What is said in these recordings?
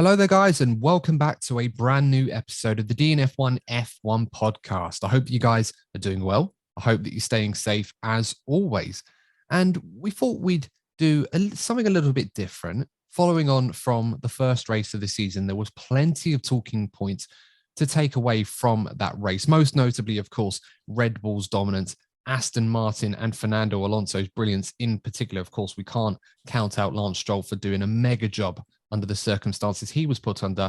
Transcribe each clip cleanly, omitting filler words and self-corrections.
Hello there, guys, and welcome back to a brand new episode of the DNF1 F1 podcast. I hope you guys are doing well. I hope that you're staying safe as always. And we thought we'd do something a little bit different. Following on from the first race of the season, there was plenty of talking points to take away from that race. Most notably, of course, Red Bull's dominance, Aston Martin and Fernando Alonso's brilliance in particular. Of course, we can't count out Lance Stroll for doing a mega job under the circumstances he was put under.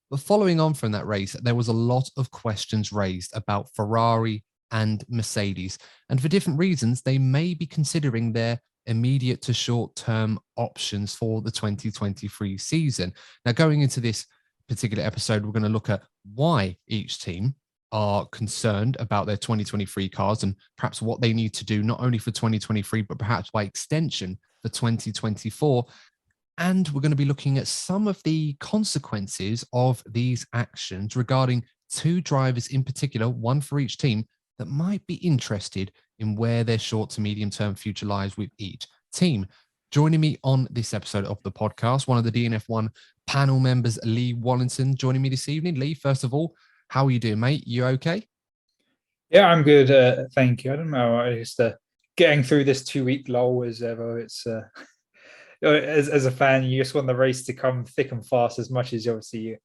But following on from that race, there was a lot of questions raised about Ferrari and Mercedes. And for different reasons, they may be considering their immediate to short-term options for the 2023 season. Now, going into this particular episode, we're going to look at why each team are concerned about their 2023 cars and perhaps what they need to do, not only for 2023, but perhaps by extension for 2024. And we're going to be looking at some of the consequences of these actions regarding two drivers in particular, one for each team, that might be interested in where their short to medium term future lies with each team. Joining me on this episode of the podcast, one of the DNF1 panel members, Lee Wallington, joining me this evening. Lee, first of all, how are you doing, mate? You okay? Yeah, I'm good. Thank you. I don't know. I just getting through this 2-week lull as ever. It's as a fan, you just want the race to come thick and fast as much as obviously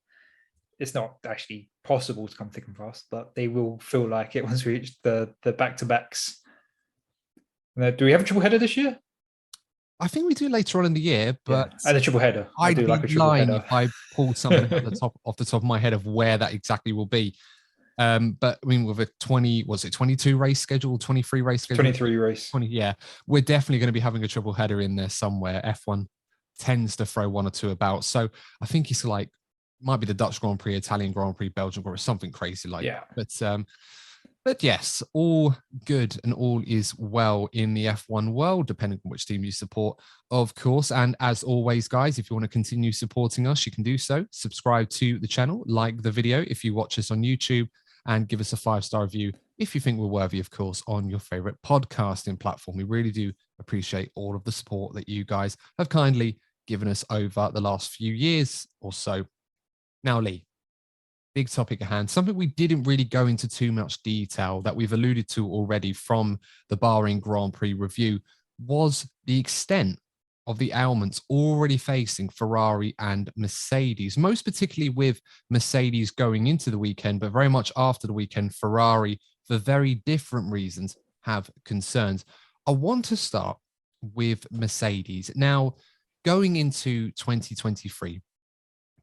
it's not actually possible to come thick and fast, but they will feel like it once we reach the back-to-backs. Do we have a triple header this year? I think we do later on in the year, but yeah. And a triple header. I'd be like a lying if I pulled something off the top of my head of where that exactly will be. But I mean, with a 22 race schedule, 23 race schedule, 23 race, 20, yeah, we're definitely going to be having a triple header in there somewhere. F1 tends to throw one or two about, so I think it's like might be the Dutch Grand Prix, Italian Grand Prix, Belgian Grand Prix, something crazy like that. But yes, all good and all is well in the F1 world, depending on which team you support, of course. And as always, guys, if you want to continue supporting us, you can do so. Subscribe to the channel, like the video if you watch us on YouTube, and give us a 5-star review if you think we're worthy, of course, on your favorite podcasting platform. We really do appreciate all of the support that you guys have kindly given us over the last few years or so. Now, Lee, big topic at hand, something we didn't really go into too much detail that we've alluded to already from the Bahrain Grand Prix review was the extent of the ailments already facing Ferrari and Mercedes, most particularly with Mercedes going into the weekend, but very much after the weekend, Ferrari, for very different reasons, have concerns. I want to start with Mercedes. Now, going into 2023,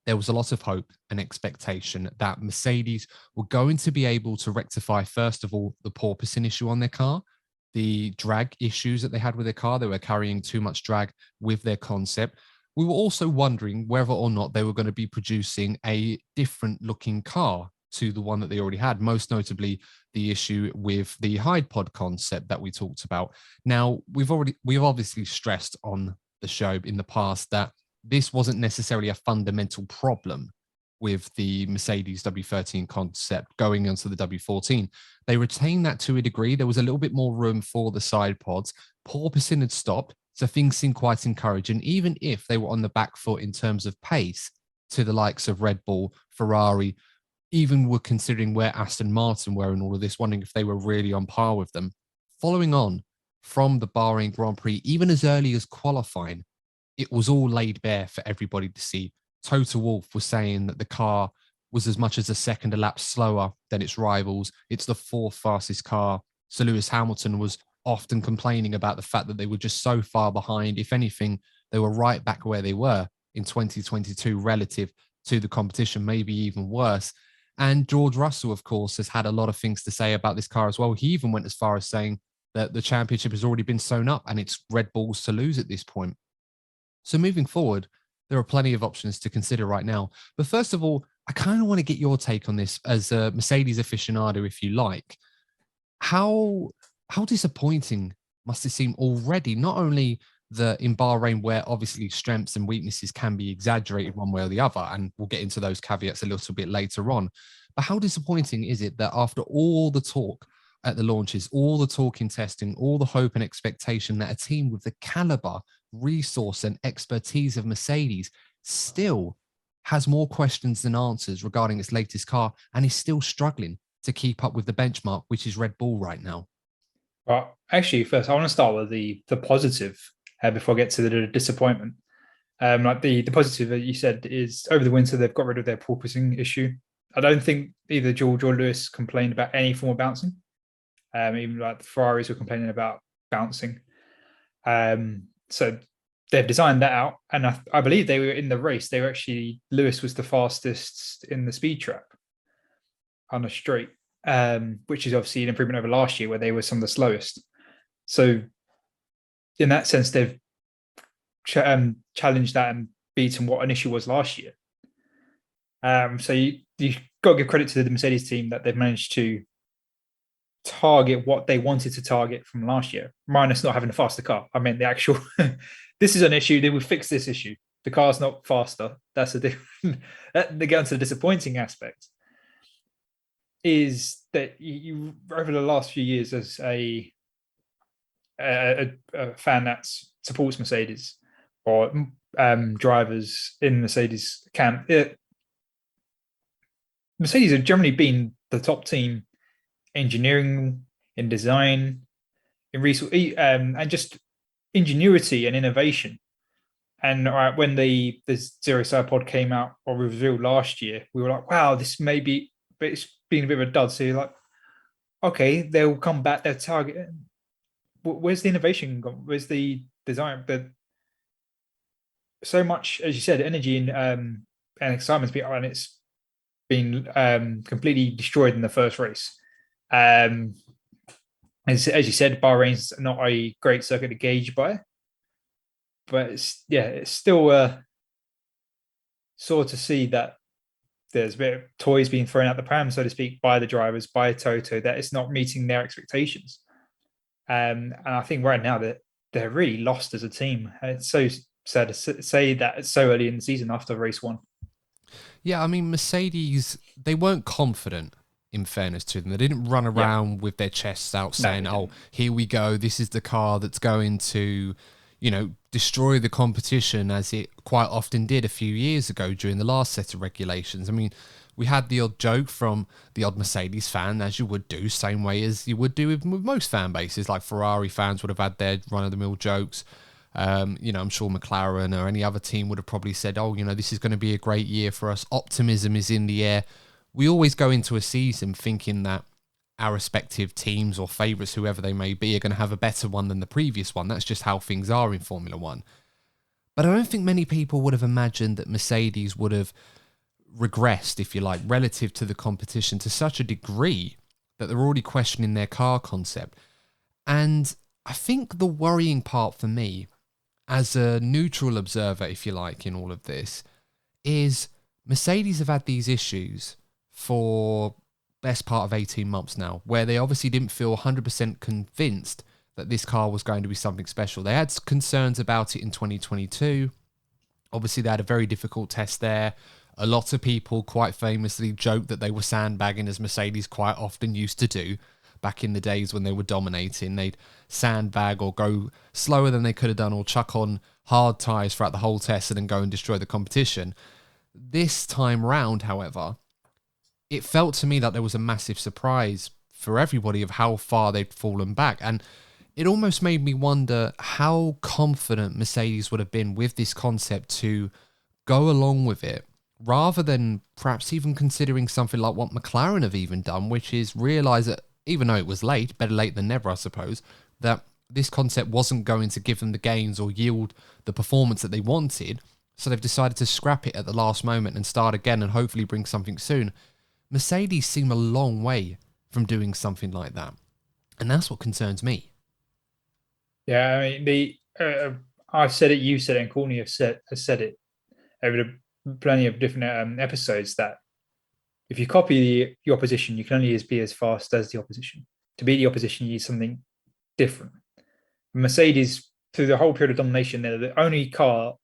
there was a lot of hope and expectation that Mercedes were going to be able to rectify, first of all, the porpoising issue on their car, the drag issues that they had with their car. They were carrying too much drag with their concept. We were also wondering whether or not they were going to be producing a different looking car to the one that they already had, most notably the issue with the Hyde Pod concept that we talked about. Now, we've obviously stressed on the show in the past that this wasn't necessarily a fundamental problem with the Mercedes W13 concept going onto the W14. They retained that to a degree. There was a little bit more room for the side pods. Porpoising had stopped, so things seemed quite encouraging, even if they were on the back foot in terms of pace to the likes of Red Bull, Ferrari, even were considering where Aston Martin were in all of this, wondering if they were really on par with them. Following on from the Bahrain Grand Prix, even as early as qualifying, it was all laid bare for everybody to see. Toto Wolff was saying that the car was as much as a second a lap slower than its rivals. It's the 4th fastest car. Sir Lewis Hamilton was often complaining about the fact that they were just so far behind. If anything, they were right back where they were in 2022 relative to the competition, maybe even worse. And George Russell, of course, has had a lot of things to say about this car as well. He even went as far as saying that the championship has already been sewn up and it's Red Bull's to lose at this point. So moving forward, there are plenty of options to consider right now. But first of all, I kind of want to get your take on this as a Mercedes aficionado, if you like. How disappointing must it seem already, not only in Bahrain, where obviously strengths and weaknesses can be exaggerated one way or the other, and we'll get into those caveats a little bit later on, but how disappointing is it that after all the talk at the launches, all the talk in testing, all the hope and expectation that a team with the caliber, resource and expertise of Mercedes still has more questions than answers regarding its latest car and is still struggling to keep up with the benchmark, which is Red Bull right now. Well, actually, first I want to start with the positive before I get to the disappointment. Like the positive that you said is over the winter they've got rid of their porpoising issue. I don't think either George or Lewis complained about any form of bouncing. Even like the Ferraris were complaining about bouncing. So they've designed that out, and I believe they were in the race. They were actually, Lewis was the fastest in the speed trap on a straight, which is obviously an improvement over last year where they were some of the slowest. So in that sense, they've challenged that and beaten what an issue was last year. So you got to give credit to the Mercedes team that they've managed to target what they wanted to target from last year, minus not having a faster car. I mean, the actual this is an issue. They will fix this issue. The car's not faster. That's a different. They get onto the disappointing aspect. Is that you over the last few years as a fan that supports Mercedes or drivers in Mercedes camp, Mercedes have generally been the top team engineering, in design, in resource, and just ingenuity and innovation. And when the Zero Star Pod came out or revealed last year, we were like, wow, this may be, but it's been a bit of a dud. So you're like, okay, they'll come back, they'll target. Where's the innovation gone? Where's the design? But so much, as you said, energy and excitement's been, and it's been completely destroyed in the first race. As you said, Bahrain's not a great circuit to gauge by, but it's still sort to see that there's a bit of toys being thrown out the pram, so to speak, by the drivers, by Toto, that it's not meeting their expectations. And I think right now that they're really lost as a team. It's so sad to say that it's so early in the season after race one. Yeah, I mean, Mercedes, they weren't confident, in fairness to them. They didn't run around with their chests out saying, oh, here we go, this is the car that's going to, destroy the competition, as it quite often did a few years ago during the last set of regulations. I mean, we had the odd joke from the odd Mercedes fan, as you would do, same way as you would do with most fan bases. Like Ferrari fans would have had their run-of-the-mill jokes. I'm sure McLaren or any other team would have probably said, oh, this is going to be a great year for us. Optimism is in the air. We always go into a season thinking that our respective teams or favourites, whoever they may be, are going to have a better one than the previous one. That's just how things are in Formula One. But I don't think many people would have imagined that Mercedes would have regressed, if you like, relative to the competition to such a degree that they're already questioning their car concept. And I think the worrying part for me, as a neutral observer, if you like, in all of this, is Mercedes have had these issues for best part of 18 months now, where they obviously didn't feel 100% convinced that this car was going to be something special. They had concerns about it in 2022. Obviously, they had a very difficult test there. A lot of people quite famously joked that they were sandbagging, as Mercedes quite often used to do back in the days when they were dominating. They'd sandbag or go slower than they could have done or chuck on hard tyres throughout the whole test and then go and destroy the competition. This time round, however, it felt to me that there was a massive surprise for everybody of how far they'd fallen back. And it almost made me wonder how confident Mercedes would have been with this concept to go along with it, rather than perhaps even considering something like what McLaren have even done, which is realise that even though it was late, better late than never, I suppose, that this concept wasn't going to give them the gains or yield the performance that they wanted. So they've decided to scrap it at the last moment and start again and hopefully bring something soon. Mercedes seem a long way from doing something like that. And that's what concerns me. Yeah, I mean, I've said it, you said it, and Courtney has said it over plenty of different episodes, that if you copy the opposition, you can only be as fast as the opposition. To beat the opposition, you need something different. Mercedes, through the whole period of domination, they're the only car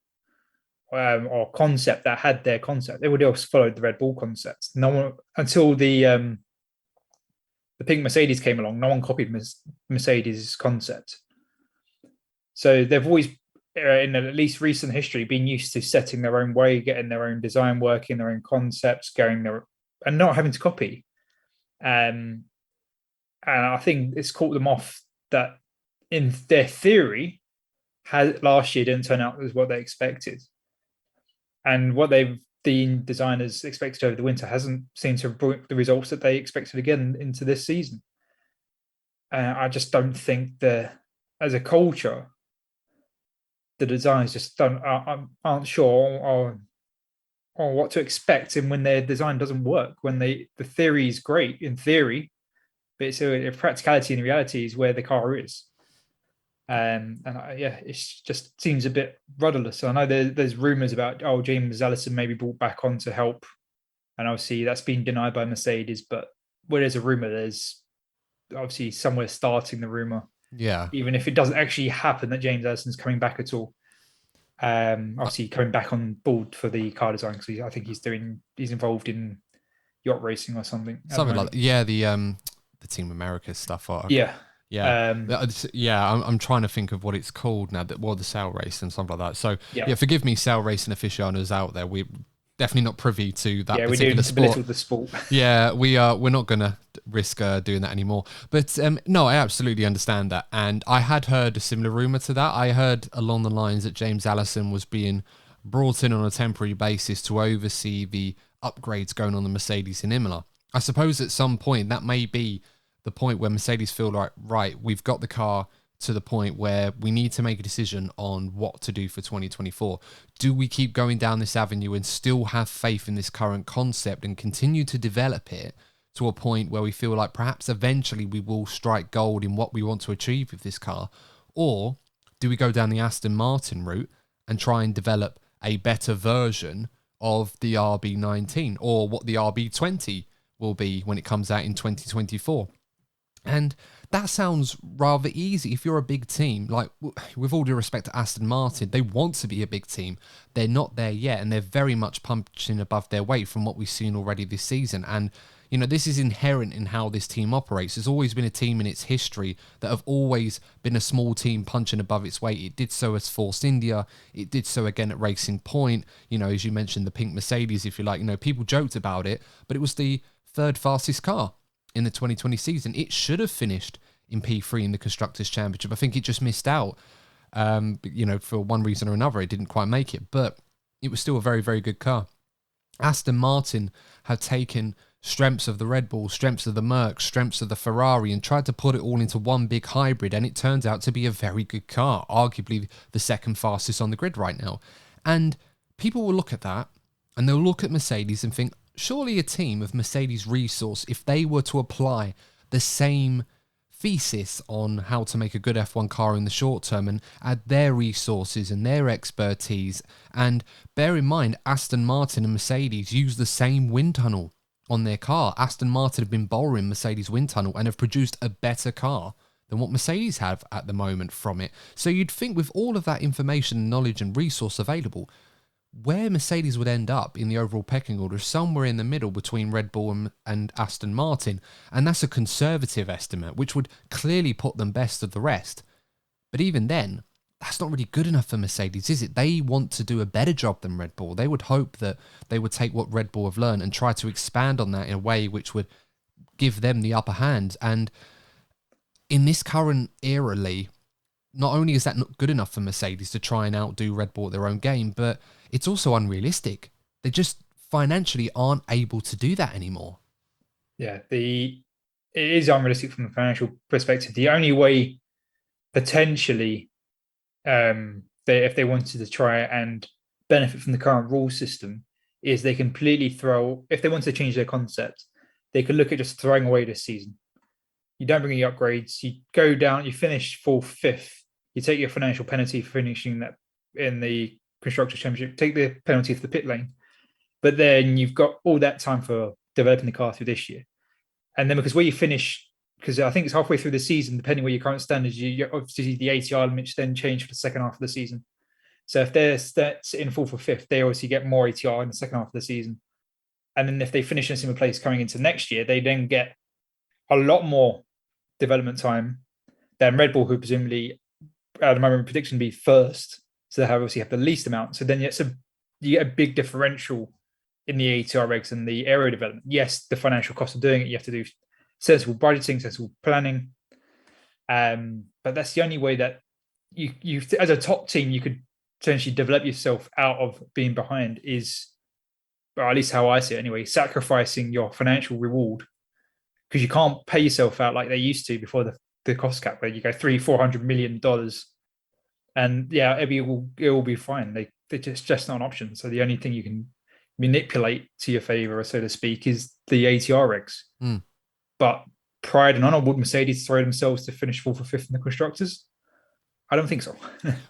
or concept that had their concept. Everybody else followed the Red Bull concept. No one, until the pink Mercedes came along, no one copied Mercedes' concept. So they've always in at least recent history, been used to setting their own way, getting their own design working, their own concepts, and not having to copy. And I think it's caught them off that in their theory, last year didn't turn out as what they expected. And what the designers expected over the winter hasn't seemed to bring the results that they expected again into this season. I just don't think as a culture, the designers just aren't sure or what to expect, and when their design doesn't work, when the theory is great in theory, but it's a practicality and reality is where the car is. It just seems a bit rudderless. So I know there's rumors about James Allison maybe brought back on to help, and obviously that's been denied by Mercedes. But where there's a rumor, there's obviously somewhere starting the rumor. Yeah. Even if it doesn't actually happen that James Allison's coming back at all. Obviously coming back on board for the car design, because I think he's involved in yacht racing or something. Something like that. Yeah, the Team America stuff. Yeah. I'm trying to think of what it's called now. The sail race and something like that. So forgive me, sail racing aficionados out there. We're definitely not privy to that particular sport. The sport. Yeah, we're not going to risk doing that anymore. But no, I absolutely understand that. And I had heard a similar rumor to that. I heard along the lines that James Allison was being brought in on a temporary basis to oversee the upgrades going on the Mercedes in Imola. I suppose at some point that may be the point where Mercedes feel like, right, we've got the car to the point where we need to make a decision on what to do for 2024. Do we keep going down this avenue and still have faith in this current concept and continue to develop it to a point where we feel like perhaps eventually we will strike gold in what we want to achieve with this car? Or do we go down the Aston Martin route and try and develop a better version of the RB19 or what the RB20 will be when it comes out in 2024? And that sounds rather easy if you're a big team. Like, with all due respect to Aston Martin, they want to be a big team. They're not there yet, and they're very much punching above their weight from what we've seen already this season. And, you know, this is inherent in how this team operates. There's always been a team in its history that have always been a small team punching above its weight. It did so as Force India. It did so again at Racing Point. You know, as you mentioned, the pink Mercedes, if you like. You know, people joked about it, but it was the third fastest car in the 2020 season. It should have finished in P3 in the Constructors' Championship. I think it just missed out. You know, for one reason or another, it didn't quite make it, but it was still a very, very good car. Aston Martin had taken strengths of the Red Bull, strengths of the Merc, strengths of the Ferrari, and tried to put it all into one big hybrid, and it turns out to be a very good car, arguably the second fastest on the grid right now. And people will look at that, and they'll look at Mercedes and think, surely a team of Mercedes resource, if they were to apply the same thesis on how to make a good F1 car in the short term and add their resources and their expertise, and bear in mind, Aston Martin and Mercedes use the same wind tunnel on their car. Aston Martin have been borrowing Mercedes wind tunnel and have produced a better car than what Mercedes have at the moment from it. So you'd think with all of that information, knowledge and resource available, where Mercedes would end up in the overall pecking order is somewhere in the middle between Red Bull and Aston Martin. And that's a conservative estimate, which would clearly put them best of the rest. But even then, that's not really good enough for Mercedes, is it? They want to do a better job than Red Bull. They would hope that they would take what Red Bull have learned and try to expand on that in a way which would give them the upper hand. And in this current era, Lee, not only is that not good enough for Mercedes to try and outdo Red Bull at their own game, but it's also unrealistic. They just financially aren't able to do that anymore. Yeah, it is unrealistic from a financial perspective. The only way, potentially, if they wanted to try and benefit from the current rule system, is they completely if they wanted to change their concept, they could look at just throwing away this season. You don't bring any upgrades. You go down, you finish 4th, 5th. You take your financial penalty for finishing that in the Constructors' Championship, take the penalty for the pit lane. But then you've got all that time for developing the car through this year. And then because where you finish, because I think it's halfway through the season, depending where your current standards, you obviously the ATR limits then change for the second half of the season. So if they're sitting 4th or 5th, they obviously get more ATR in the second half of the season. And then if they finish in a similar place coming into next year, they then get a lot more development time than Red Bull, who presumably at the moment prediction be first. So they obviously have the least amount. So then you get a big differential in the ATR regs and the aero development. Yes, the financial cost of doing it, you have to do sensible budgeting, sensible planning. But that's the only way that you as a top team, you could potentially develop yourself out of being behind is, or at least how I see it anyway, sacrificing your financial reward, because you can't pay yourself out like they used to before the cost cap, where you go $300-400 million, and yeah, it will be fine. It's just not an option. So the only thing you can manipulate to your favor, so to speak, is the ATR regs. But pride and honor, would Mercedes throw themselves to finish 4th or 5th in the constructors? I don't think so.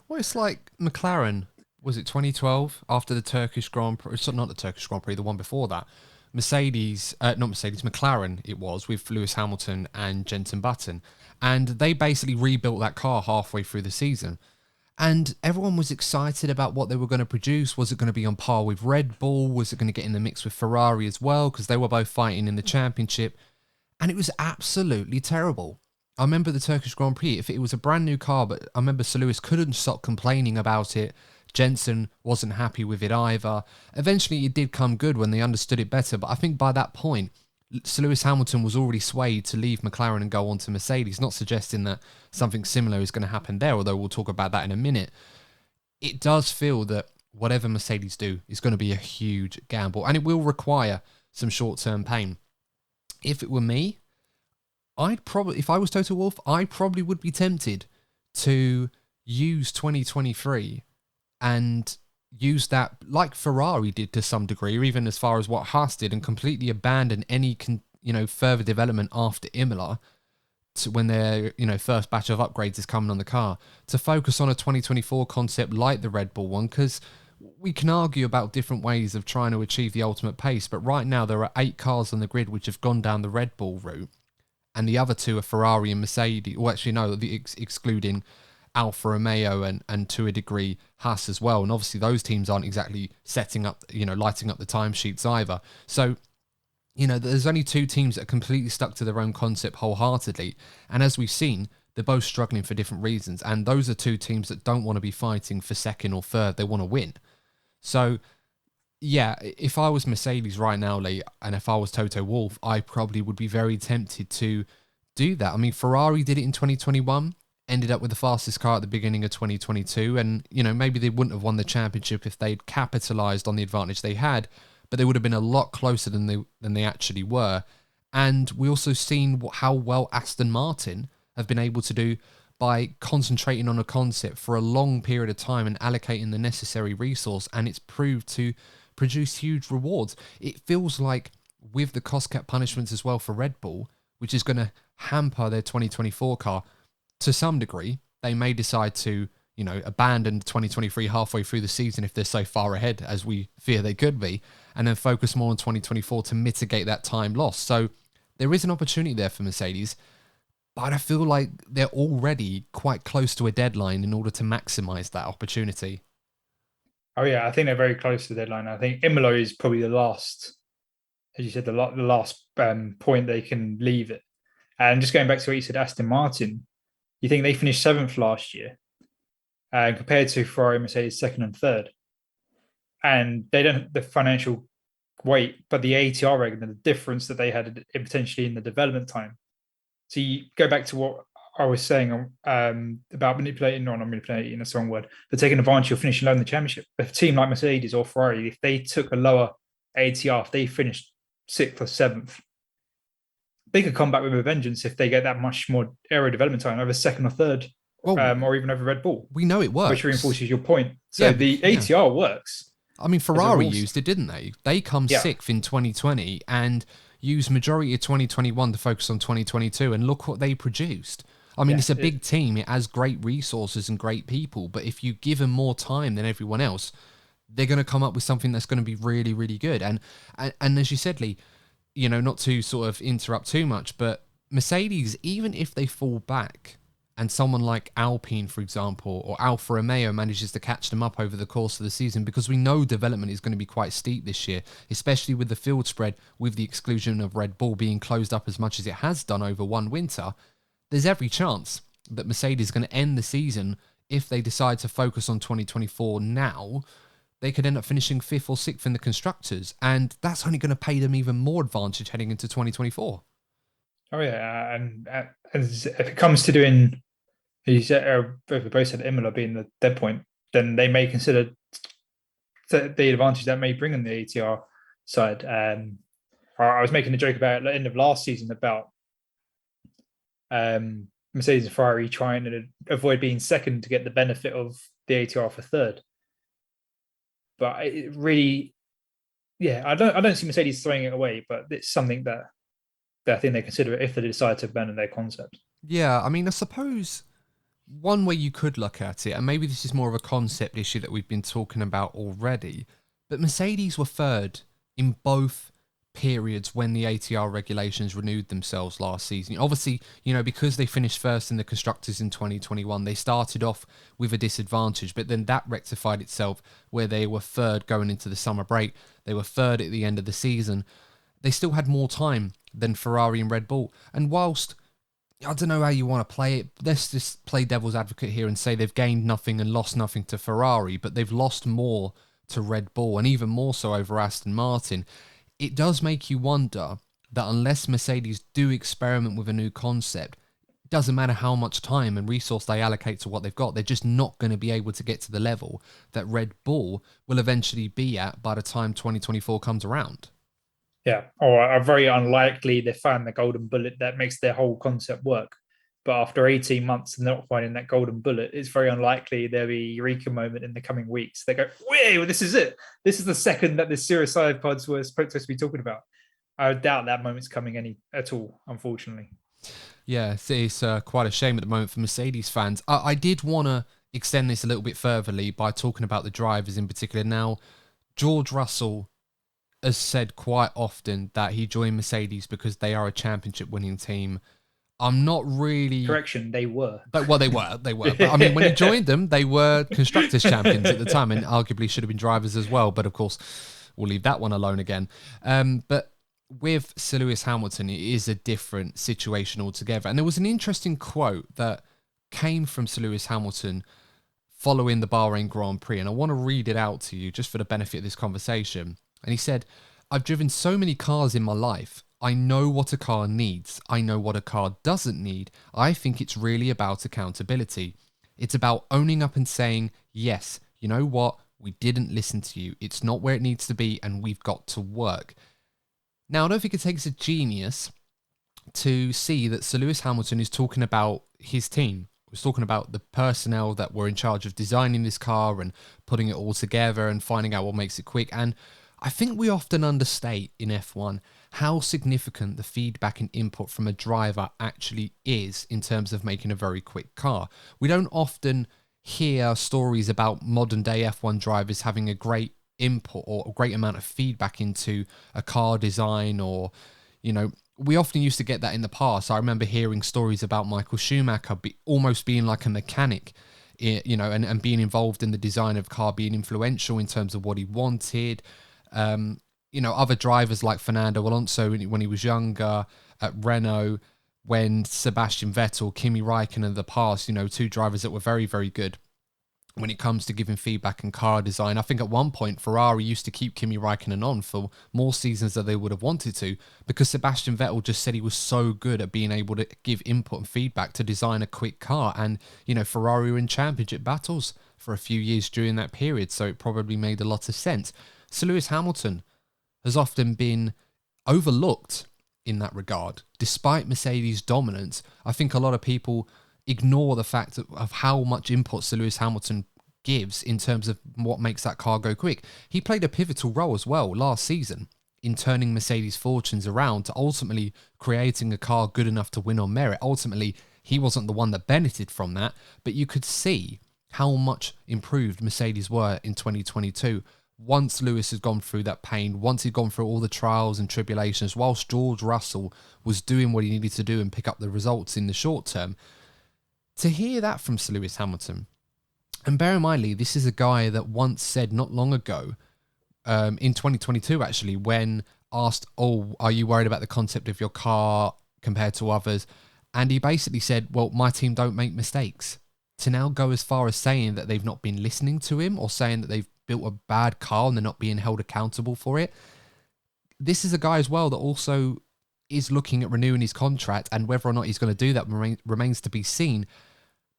Well, it's like McLaren, was it 2012 after the Turkish Grand Prix? Not the Turkish Grand Prix, the one before that. McLaren it was, with Lewis Hamilton and Jenson Button. And they basically rebuilt that car halfway through the season. And everyone was excited about what they were going to produce. Was it going to be on par with Red Bull? Was it going to get in the mix with Ferrari as well? Because they were both fighting in the championship. And it was absolutely terrible. I remember the Turkish Grand Prix, if it was a brand new car, but I remember Sir Lewis couldn't stop complaining about it. Jenson wasn't happy with it either. Eventually, it did come good when they understood it better. But I think by that point, Sir Lewis Hamilton was already swayed to leave McLaren and go on to Mercedes, not suggesting that something similar is going to happen there, although we'll talk about that in a minute. It does feel that whatever Mercedes do is going to be a huge gamble, and it will require some short-term pain. If it were me, if I was Toto Wolff, I probably would be tempted to use 2023 and use that like Ferrari did to some degree, or even as far as what Haas did, and completely abandon any further development after Imola to when their first batch of upgrades is coming on the car, to focus on a 2024 concept like the Red Bull one, because we can argue about different ways of trying to achieve the ultimate pace, but right now there are 8 cars on the grid which have gone down the Red Bull route, and the other 2 are Ferrari and Mercedes. Well, actually, no, excluding Alfa Romeo and to a degree Haas as well. And obviously those teams aren't exactly setting up, lighting up the timesheets either. So, there's only 2 teams that are completely stuck to their own concept wholeheartedly. And as we've seen, they're both struggling for different reasons. And those are 2 teams that don't want to be fighting for second or third. They want to win. So, yeah, if I was Mercedes right now, Lee, and if I was Toto Wolff, I probably would be very tempted to do that. I mean, Ferrari did it in 2021, ended up with the fastest car at the beginning of 2022, and, maybe they wouldn't have won the championship if they'd capitalised on the advantage they had, but they would have been a lot closer than they actually were. And we also seen how well Aston Martin have been able to do by concentrating on a concept for a long period of time and allocating the necessary resource, and it's proved to produce huge rewards. It feels like with the cost cap punishments as well for Red Bull, which is going to hamper their 2024 car to some degree, they may decide to, abandon 2023 halfway through the season if they're so far ahead as we fear they could be, and then focus more on 2024 to mitigate that time loss. So there is an opportunity there for Mercedes, but I feel like they're already quite close to a deadline in order to maximize that opportunity. Oh yeah, I think they're very close to the deadline. I think Imola is probably the last, as you said, the last point they can leave it. And just going back to what you said, Aston Martin, you think they finished 7th last year, compared to Ferrari, Mercedes 2nd and 3rd, and they don't have the financial weight, but the ATR reg and the difference that they had potentially in the development time. So you go back to what I was saying about manipulating, or not manipulating, that's the wrong word, but taking advantage of finishing low in the championship. If a team like Mercedes or Ferrari, if they took a lower ATR, if they finished 6th or 7th, they could come back with a vengeance if they get that much more aero development time over 2nd or 3rd, or even over Red Bull. We know it works. Which reinforces your point. So the ATR works. I mean, Ferrari used it, didn't they? They come 6th in 2020 and used majority of 2021 to focus on 2022, and look what they produced. I mean, it's a big team. It has great resources and great people, but if you give them more time than everyone else, they're going to come up with something that's going to be really, really good. And as you said, Lee, not to sort of interrupt too much, but Mercedes, even if they fall back and someone like Alpine, for example, or Alfa Romeo manages to catch them up over the course of the season, because we know development is going to be quite steep this year, especially with the field spread, with the exclusion of Red Bull being closed up as much as it has done over one winter, there's every chance that Mercedes is going to end the season if they decide to focus on 2024 now, they could end up finishing 5th or 6th in the constructors, and that's only going to pay them even more advantage heading into 2024. Oh yeah, and if it comes to doing, you said, both said Imola being the dead point, then they may consider the advantage that may bring in the ATR side. I was making a joke about at the end of last season about Mercedes and Ferrari trying to avoid being second to get the benefit of the ATR for third. But it really, I don't see Mercedes throwing it away, but it's something that I think they consider it if they decide to abandon their concept. Yeah, I mean, I suppose one way you could look at it, and maybe this is more of a concept issue that we've been talking about already, but Mercedes were third in both periods when the ATR regulations renewed themselves last season. Obviously, because they finished first in the constructors in 2021, they started off with a disadvantage, but then that rectified itself where they were third going into the summer break. They were third at the end of the season. They still had more time than Ferrari and Red Bull. And whilst I don't know how you want to play it, let's just play devil's advocate here and say they've gained nothing and lost nothing to Ferrari, but they've lost more to Red Bull and even more so over Aston Martin. It does make you wonder that unless Mercedes do experiment with a new concept, it doesn't matter how much time and resource they allocate to what they've got, they're just not going to be able to get to the level that Red Bull will eventually be at by the time 2024 comes around. Yeah, or are very unlikely they find the golden bullet that makes their whole concept work. But after 18 months and not finding that golden bullet, it's very unlikely there'll be a eureka moment in the coming weeks. They go, wait, this is it. This is the second that the Series 5 pods were supposed to be talking about. I doubt that moment's coming at all, unfortunately. Yeah, it's quite a shame at the moment for Mercedes fans. I did want to extend this a little bit furtherly by talking about the drivers in particular. Now, George Russell has said quite often that he joined Mercedes because they are a championship winning team. I'm not really... Correction, they were. Well, they were. But I mean, when he joined them, they were constructors champions at the time and arguably should have been drivers as well. But of course, we'll leave that one alone again. But with Sir Lewis Hamilton, it is a different situation altogether. And there was an interesting quote that came from Sir Lewis Hamilton following the Bahrain Grand Prix. And I want to read it out to you just for the benefit of this conversation. And he said, "I've driven so many cars in my life. I know what a car needs. I know what a car doesn't need. I think it's really about accountability. It's about owning up and saying, yes, you know what? We didn't listen to you. It's not where it needs to be and we've got to work." Now, I don't think it takes a genius to see that Sir Lewis Hamilton is talking about his team. He's talking about the personnel that were in charge of designing this car and putting it all together and finding out what makes it quick. And I think we often understate in F1 how significant the feedback and input from a driver actually is in terms of making a very quick car. We don't often hear stories about modern day F1 drivers having a great input or a great amount of feedback into a car design, or, we often used to get that in the past. I remember hearing stories about Michael Schumacher almost being like a mechanic, and being involved in the design of car, being influential in terms of what he wanted. Other drivers like Fernando Alonso when he was younger at Renault, when Sebastian Vettel, Kimi Räikkönen in the past, two drivers that were very, very good when it comes to giving feedback and car design. I think at one point Ferrari used to keep Kimi Räikkönen on for more seasons than they would have wanted to, because Sebastian Vettel just said he was so good at being able to give input and feedback to design a quick car. And, Ferrari were in championship battles for a few years during that period, so it probably made a lot of sense. Sir Lewis Hamilton has often been overlooked in that regard. Despite Mercedes' dominance, I think a lot of people ignore the fact of how much input Sir Lewis Hamilton gives in terms of what makes that car go quick. He played a pivotal role as well last season in turning Mercedes' fortunes around to ultimately creating a car good enough to win on merit. Ultimately, he wasn't the one that benefited from that, but you could see how much improved Mercedes were in 2022 once Lewis had gone through that pain, once he'd gone through all the trials and tribulations, whilst George Russell was doing what he needed to do and pick up the results in the short term. To hear that from Sir Lewis Hamilton, and bear in mind, Lee, this is a guy that once said not long ago, in 2022 actually, when asked, are you worried about the concept of your car compared to others? And he basically said, well, my team don't make mistakes. to now go as far as saying that they've not been listening to him or saying that they've built a bad car and they're not being held accountable for it. This is a guy as well that also is looking at renewing his contract, and whether or not he's going to do that remains to be seen.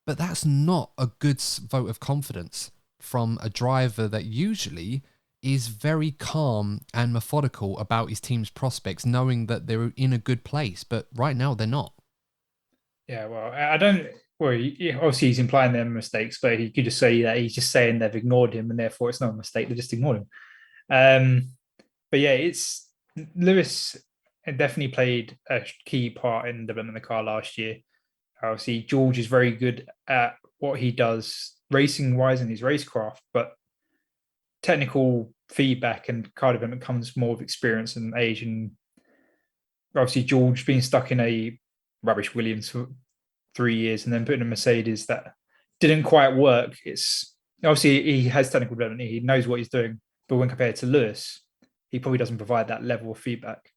But that's not a good vote of confidence from a driver that usually is very calm and methodical about his team's prospects, knowing that they're in a good place. But right now, they're not. Yeah, well, I don't. Well, obviously he's implying they're mistakes, but he could just say that he's just saying they've ignored him, and therefore it's not a mistake. They just ignored him. But yeah, it's Lewis definitely played a key part in developing the car last year. Obviously, George is very good at what he does racing-wise in his racecraft, but technical feedback and car development comes more with experience and age. And obviously, George being stuck in a rubbish Williams for 3 years and then putting a Mercedes that didn't quite work. It's obviously he has technical development, he knows what he's doing, but when compared to Lewis, he probably doesn't provide that level of feedback.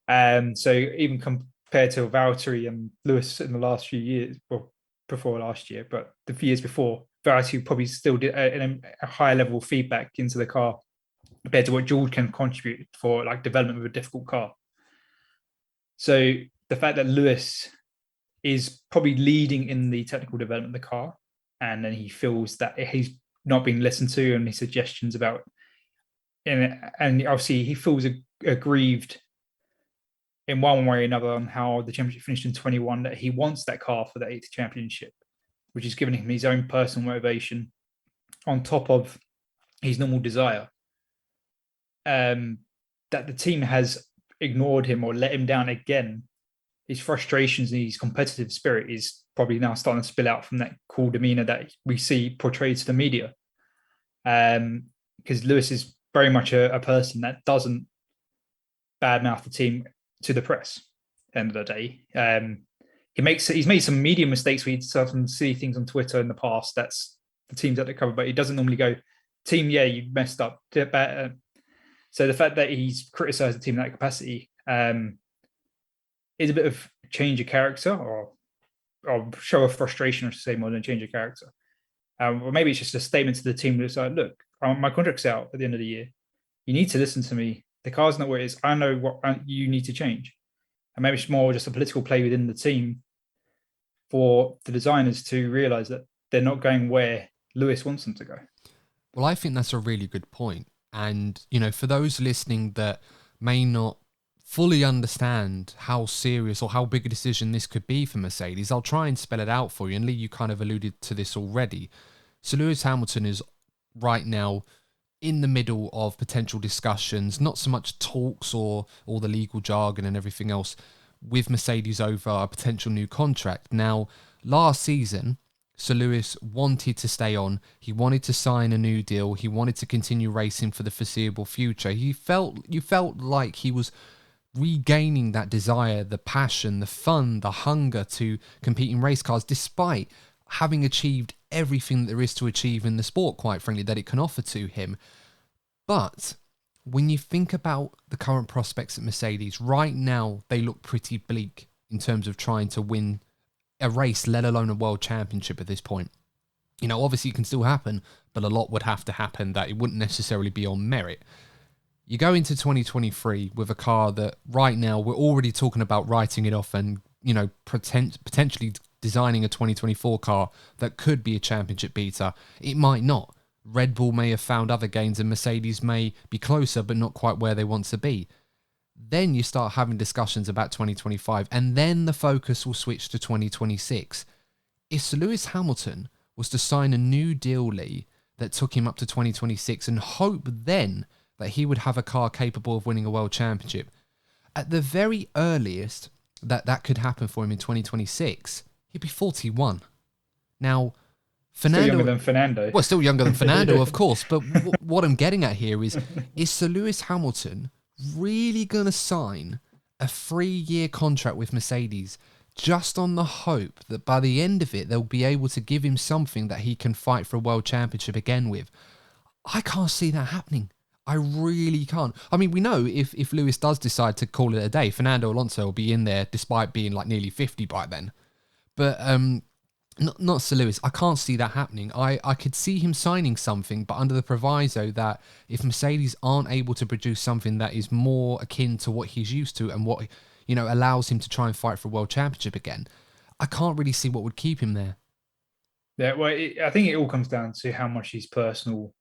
So even compared to Valtteri and Lewis in the last few years, well, before last year, but the few years before, Valtteri probably still did a higher level of feedback into the car compared to what George can contribute for like development of a difficult car. So the fact that Lewis is probably leading in the technical development of the car, and then he feels that he's not being listened to and his suggestions about, and obviously he feels aggrieved in one way or another on how the championship finished in 21, that he wants that car for the 8th championship, which is giving him his own personal motivation on top of his normal desire. That the team has ignored him or let him down again. His frustrations and his competitive spirit is probably now starting to spill out from that cool demeanor that we see portrayed to the media. Because Lewis is very much a person that doesn't badmouth the team to the press at the end of the day. He's made some media mistakes where he's started to see things on Twitter in the past. That's the teams that they cover, but he doesn't normally go, team, yeah, you messed up. So the fact that he's criticized the team in that capacity is a bit of change of character or show of frustration, I should say, more than change of character. Or maybe it's just a statement to the team that's like, look, my contract's out at the end of the year. You need to listen to me. The car's not where it is. I know what you need to change. And maybe it's more just a political play within the team for the designers to realize that they're not going where Lewis wants them to go. Well, I think that's a really good point. And, for those listening that may not fully understand how serious or how big a decision this could be for Mercedes, I'll try and spell it out for you. And Lee, you kind of alluded to this already. So Lewis Hamilton is right now in the middle of potential discussions, not so much talks or all the legal jargon and everything else, with Mercedes over a potential new contract. Now, last season, Sir Lewis wanted to stay on. He wanted to sign a new deal. He wanted to continue racing for the foreseeable future. You felt like he was regaining that desire, the passion, the fun, the hunger to compete in race cars, despite having achieved everything that there is to achieve in the sport, quite frankly, that it can offer to him. But when you think about the current prospects at Mercedes, right now they look pretty bleak in terms of trying to win a race, let alone a world championship at this point. Obviously it can still happen, but a lot would have to happen that it wouldn't necessarily be on merit. You go into 2023 with a car that right now we're already talking about writing it off and, potentially designing a 2024 car that could be a championship beater. It might not. Red Bull may have found other gains and Mercedes may be closer, but not quite where they want to be. Then you start having discussions about 2025, and then the focus will switch to 2026. If Sir Lewis Hamilton was to sign a new deal, Lee, that took him up to 2026 and hope then that he would have a car capable of winning a world championship, at the very earliest that could happen for him in 2026, he'd be 41. Now, Fernando, still younger than Fernando. Well, still younger than Fernando, of course. But what I'm getting at here is Sir Lewis Hamilton really going to sign a 3-year contract with Mercedes just on the hope that by the end of it, they'll be able to give him something that he can fight for a world championship again with? I can't see that happening. I really can't. I mean, we know if Lewis does decide to call it a day, Fernando Alonso will be in there despite being like nearly 50 by then. But Not Sir Lewis. I can't see that happening. I could see him signing something, but under the proviso that if Mercedes aren't able to produce something that is more akin to what he's used to and what, allows him to try and fight for a world championship again, I can't really see what would keep him there. Yeah, well, I think it all comes down to how much his personal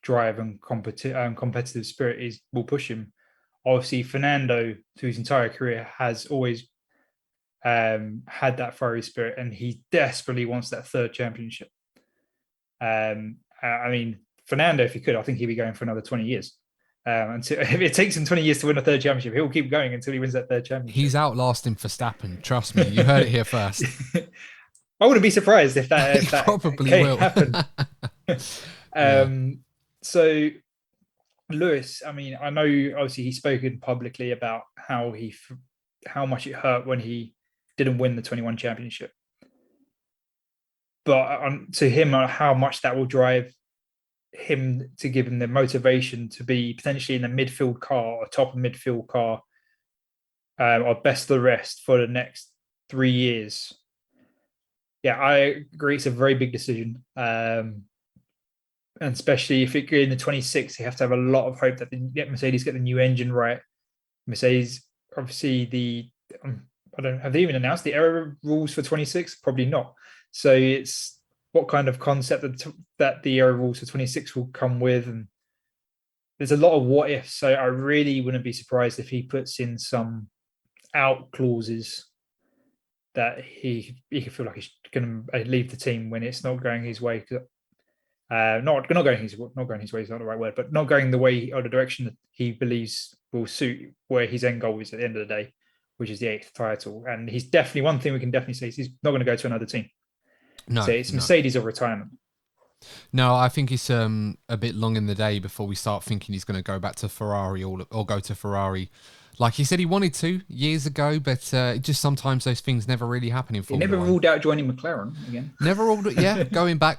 drive and competitive spirit will push him. Obviously, Fernando, through his entire career, has always had that Ferrari spirit, and he desperately wants that third championship. I mean, Fernando, if he could, I think he'd be going for another 20 years. Until if it takes him 20 years to win a third championship, he'll keep going until he wins that third championship. He's outlasting Verstappen. Trust me, you heard it here first. I wouldn't be surprised if that probably will happen. So Lewis, I mean, I know obviously he's spoken publicly about how much it hurt when he didn't win the 21 championship, but to him, how much that will drive him to give him the motivation to be potentially in the midfield car or top of midfield car, or best of the rest for the next 3 years. Yeah, I agree. It's a very big decision. And especially if it goes in the 26, you have to have a lot of hope that Mercedes get the new engine right. Mercedes, obviously, have they even announced the error rules for 26? Probably not. So it's what kind of concept that the error rules for 26 will come with. And there's a lot of what ifs. So I really wouldn't be surprised if he puts in some out clauses that he could feel like he's going to leave the team when it's not going his way. Not going his way is not the right word, but not going the way or the direction that he believes will suit where his end goal is at the end of the day, which is the 8th title. And he's definitely, one thing we can definitely say is he's not going to go to another team. So it's Mercedes or retirement. No, I think it's a bit long in the day before we start thinking he's going to go back to Ferrari or go to Ferrari. Like he said he wanted to years ago, but just sometimes those things never really happen in Formula 1. He never ruled out joining McLaren again. Never ruled it, yeah. Going back,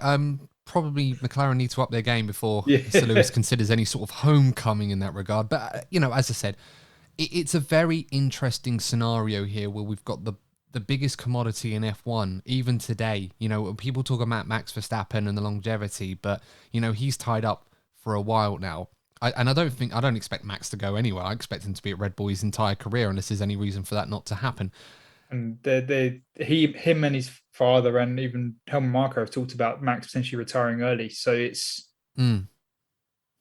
probably McLaren need to up their game before Sir Lewis considers any sort of homecoming in that regard. But, as I said, it's a very interesting scenario here where we've got the biggest commodity in F1, even today. People talk about Max Verstappen and the longevity, but, he's tied up for a while now. I don't expect Max to go anywhere. I expect him to be at Red Bull his entire career, unless there's any reason for that not to happen. And him and his father and even Helmut Marko have talked about Max potentially retiring early. So it's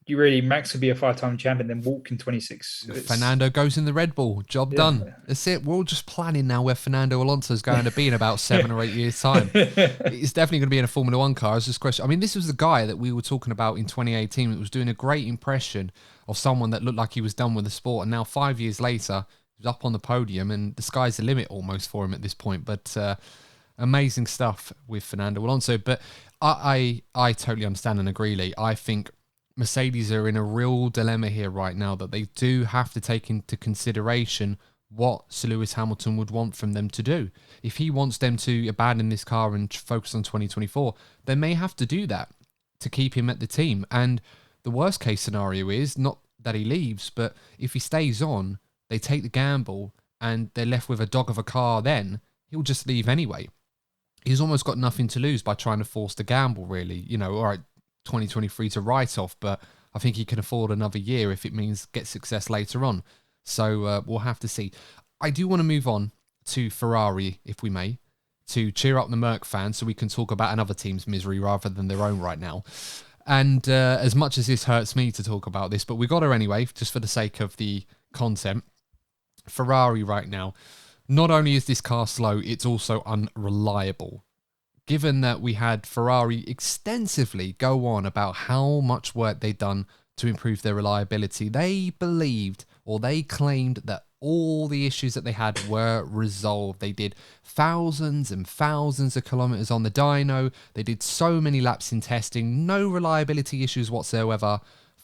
Max could be a 5-time champion, then walk in 26. Fernando goes in the Red Bull. Job done. That's it. We're all just planning now where Fernando Alonso is going to be in about 7 or 8 years' time. It's definitely going to be in a Formula 1 car. It's just a question. I mean, this was the guy that we were talking about in 2018 that was doing a great impression of someone that looked like he was done with the sport. And now 5 years later, he's up on the podium and the sky's the limit almost for him at this point. But amazing stuff with Fernando Alonso. But I totally understand and agree, Lee. I think Mercedes are in a real dilemma here right now that they do have to take into consideration what Sir Lewis Hamilton would want from them to do. If he wants them to abandon this car and focus on 2024, they may have to do that to keep him at the team. And the worst case scenario is not that he leaves, but if he stays on, they take the gamble and they're left with a dog of a car, then he'll just leave anyway. He's almost got nothing to lose by trying to force the gamble, really. All right, 2023 to write off, but I think he can afford another year if it means get success later on. So we'll have to see. I do want to move on to Ferrari, if we may, to cheer up the Merc fans so we can talk about another team's misery rather than their own right now. And as much as this hurts me to talk about this, but we got her anyway, just for the sake of the content. Ferrari right now, not only is this car slow, it's also unreliable. Given that we had Ferrari extensively go on about how much work they'd done to improve their reliability, they believed or they claimed that all the issues that they had were resolved. They did thousands and thousands of kilometers on the dyno. They did so many laps in testing, no reliability issues whatsoever.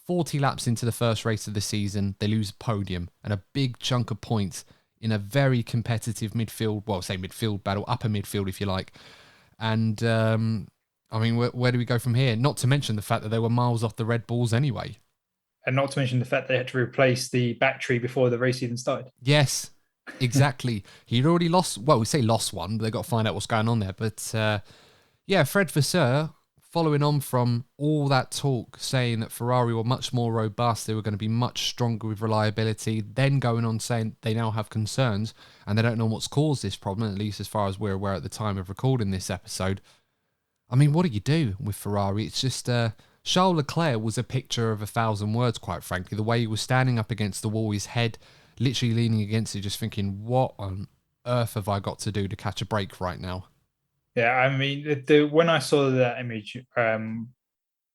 40 laps into the first race of the season, they lose a podium and a big chunk of points in a very competitive midfield, midfield battle, upper midfield if you like. And, where do we go from here? Not to mention the fact that they were miles off the Red Bulls anyway. And not to mention the fact they had to replace the battery before the race even started. Yes, exactly. He'd already lost, we say lost one, but they've got to find out what's going on there. But yeah, Fred Vasseur, following on from all that talk saying that Ferrari were much more robust, they were going to be much stronger with reliability, then going on saying they now have concerns and they don't know what's caused this problem, at least as far as we're aware at the time of recording this episode. I mean, what do you do with Ferrari? It's just Charles Leclerc was a picture of 1,000 words, quite frankly. The way he was standing up against the wall, his head literally leaning against it, just thinking, what on earth have I got to do to catch a break right now? Yeah, I mean, when I saw that image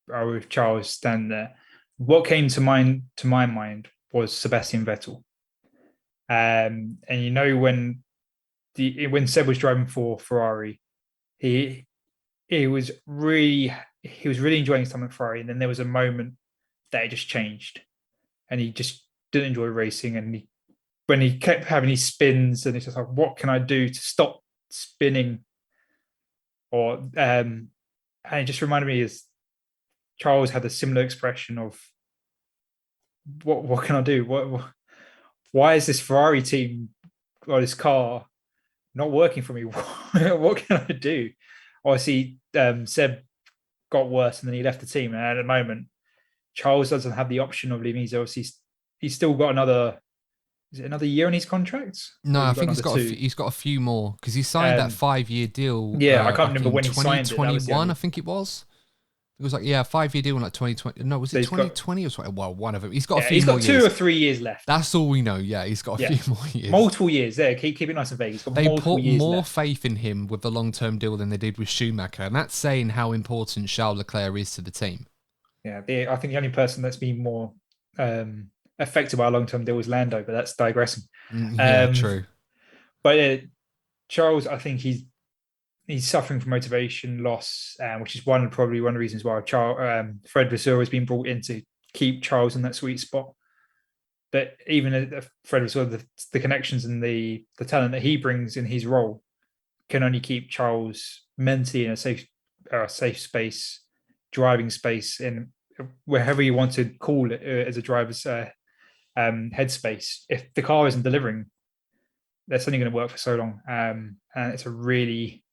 with Charles standing there, what came to my mind was Sebastian Vettel. And you know, when Seb was driving for Ferrari, he was really enjoying his time at Ferrari, and then there was a moment that it just changed, and he just didn't enjoy racing. And when he kept having these spins, and he's just like, "What can I do to stop spinning?" Or and it just reminded me is Charles had a similar expression of, "What can I do? Why is this Ferrari team or this car not working for me? What can I do?" Obviously, Seb got worse and then he left the team. And at the moment, Charles doesn't have the option of leaving. He's still got another year in his contract? No, I think he's got a few more because he signed that 5-year deal. Yeah, I can't remember when he signed it. 2021, I think it was. It was like, yeah, 5-year deal in like 2020. No, was it 2020 or something? Well, one of them. He's got a few more years. He's got 2 or 3 years left. That's all we know. Yeah, he's got a few more years. Multiple years. There, keep it nice and vague. He's got multiple years left. They put more faith in him with the long-term deal than they did with Schumacher, and that's saying how important Charles Leclerc is to the team. Yeah, I think the only person that's been more affected by a long-term deal was Lando, but that's digressing. Yeah, true. But Charles, I think he's suffering from motivation loss, which is probably one of the reasons why Fred Vasseur has been brought in to keep Charles in that sweet spot. But even Fred Vasseur, the connections and the talent that he brings in his role can only keep Charles mentally in a safe space, driving space, in wherever you want to call it as a driver's headspace. If the car isn't delivering, that's only going to work for so long, and it's a really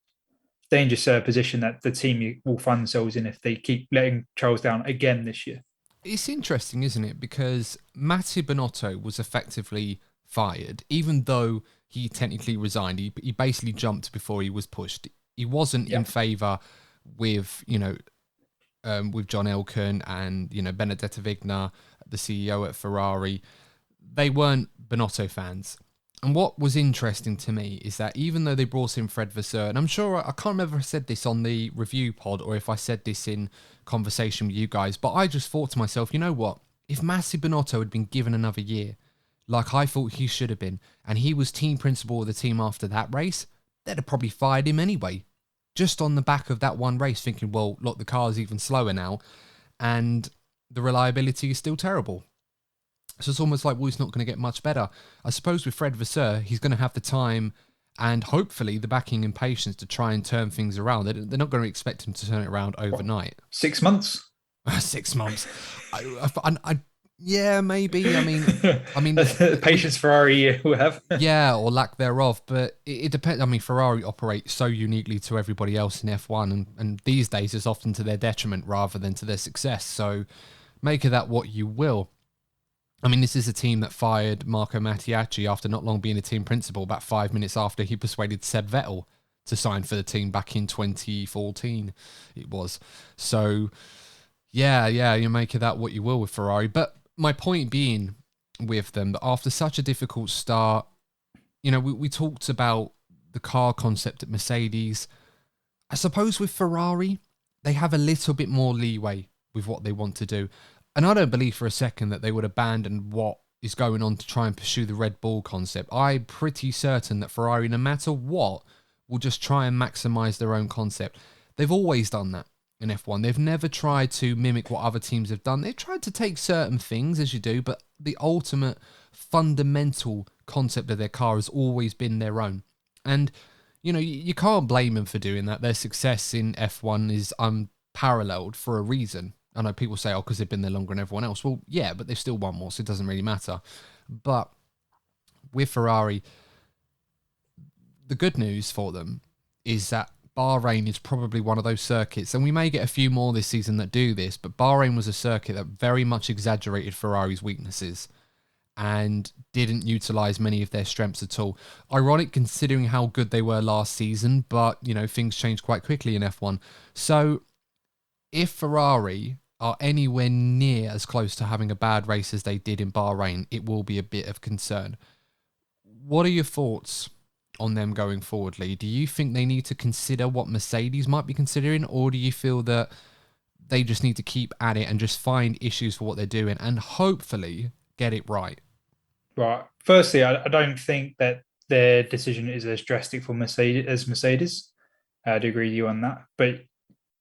dangerous position that the team will find themselves in if they keep letting Charles down again this year. It's interesting, isn't it? Because Mattia Binotto was effectively fired, even though he technically resigned. He basically jumped before he was pushed. He wasn't in favour with, with John Elkann and, Benedetto Vigna, the CEO at Ferrari. They weren't Binotto fans. And what was interesting to me is that even though they brought in Fred Vasseur, and I'm sure, I can't remember if I said this on the review pod or if I said this in conversation with you guys, but I just thought to myself, you know what? If Mattia Binotto had been given another year, like I thought he should have been, and he was team principal of the team after that race, they'd have probably fired him anyway. Just on the back of that one race, thinking, well, look, the car's even slower now, and the reliability is still terrible. So it's almost like, well, it's not going to get much better. I suppose with Fred Vasseur, he's going to have the time and hopefully the backing and patience to try and turn things around. They're not going to expect him to turn it around overnight. 6 months? 6 months. Yeah, maybe. I mean, the patience Ferrari will have. Yeah, or lack thereof. But it depends. I mean, Ferrari operates so uniquely to everybody else in F1, and these days it's often to their detriment rather than to their success. So make of that what you will. I mean, this is a team that fired Marco Mattiacci after not long being a team principal, about 5 minutes after he persuaded Seb Vettel to sign for the team back in 2014, it was. So, yeah, you make of that what you will with Ferrari. But my point being with them, that after such a difficult start, we talked about the car concept at Mercedes. I suppose with Ferrari, they have a little bit more leeway with what they want to do. And I don't believe for a second that they would abandon what is going on to try and pursue the Red Bull concept. I'm pretty certain that Ferrari, no matter what, will just try and maximise their own concept. They've always done that in F1. They've never tried to mimic what other teams have done. They've tried to take certain things, as you do, but the ultimate fundamental concept of their car has always been their own. And, you can't blame them for doing that. Their success in F1 is unparalleled for a reason. I know people say, because they've been there longer than everyone else. Well, yeah, but they've still won more, so it doesn't really matter. But with Ferrari, the good news for them is that Bahrain is probably one of those circuits, and we may get a few more this season that do this, but Bahrain was a circuit that very much exaggerated Ferrari's weaknesses and didn't utilise many of their strengths at all. Ironic considering how good they were last season, but, things change quite quickly in F1. So if Ferrari are anywhere near as close to having a bad race as they did in Bahrain, it will be a bit of concern. What are your thoughts on them going forward, Lee? Do you think they need to consider what Mercedes might be considering, or do you feel that they just need to keep at it and just find issues for what they're doing and hopefully get it right? Right. Firstly, I don't think that their decision is as drastic for Mercedes as Mercedes. I do agree with you on that. But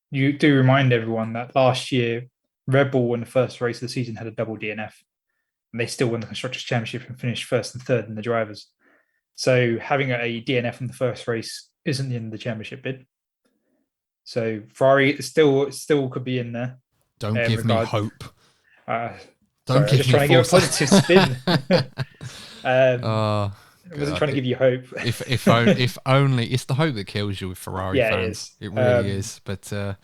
you do remind everyone that last year, Red Bull in the first race of the season had a double DNF. And they still won the Constructors' Championship and finished first and third in the drivers. So having a DNF in the first race isn't the end of the championship bid. So Ferrari still could be in there. Don't give me hope. Sorry, I'm just trying to give a positive spin. I wasn't trying to give you hope. if only it's the hope that kills you with Ferrari fans. It really is. But yeah.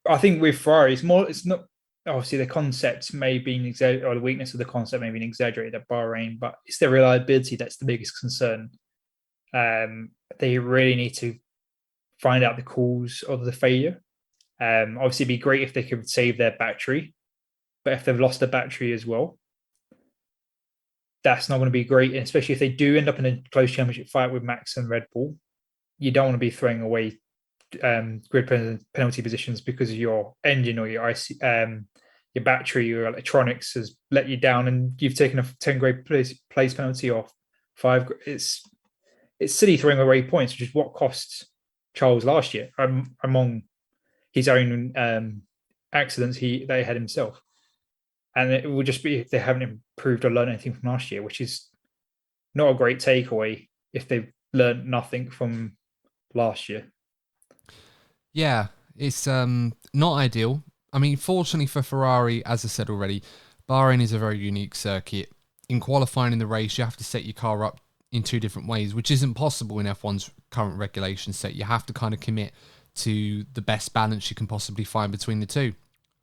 I think with Ferrari, it's not obviously the concept may be exaggerated, or the weakness of the concept may be exaggerated at Bahrain, but it's their reliability that's the biggest concern. They really need to find out the cause of the failure. Obviously, it'd be great if they could save their battery, but if they've lost the battery as well, that's not going to be great. And especially if they do end up in a close championship fight with Max and Red Bull, you don't want to be throwing away grid penalty positions because of your engine or your battery, your electronics has let you down, and you've taken a 10 grade place penalty off 5. It's silly throwing away points, which is what cost Charles last year among his own accidents they had himself. And it will just be if they haven't improved or learned anything from last year, which is not a great takeaway if they've learned nothing from last year. Yeah, it's not ideal. I mean, fortunately for Ferrari, as I said already, Bahrain is a very unique circuit. In qualifying in the race, you have to set your car up in 2 different ways, which isn't possible in F1's current regulation set. You have to kind of commit to the best balance you can possibly find between the two.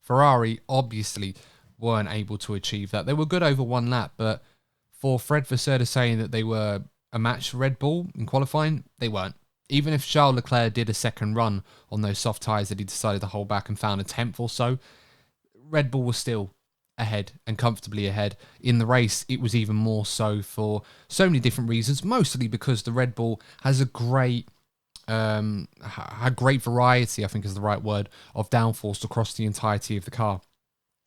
Ferrari obviously weren't able to achieve that. They were good over 1 lap, but for Fred Vasseur saying that they were a match for Red Bull in qualifying, they weren't. Even if Charles Leclerc did a second run on those soft tyres that he decided to hold back and found a 10th or so, Red Bull was still ahead and comfortably ahead. In the race, it was even more so for so many different reasons, mostly because the Red Bull has a great variety, I think is the right word, of downforce across the entirety of the car.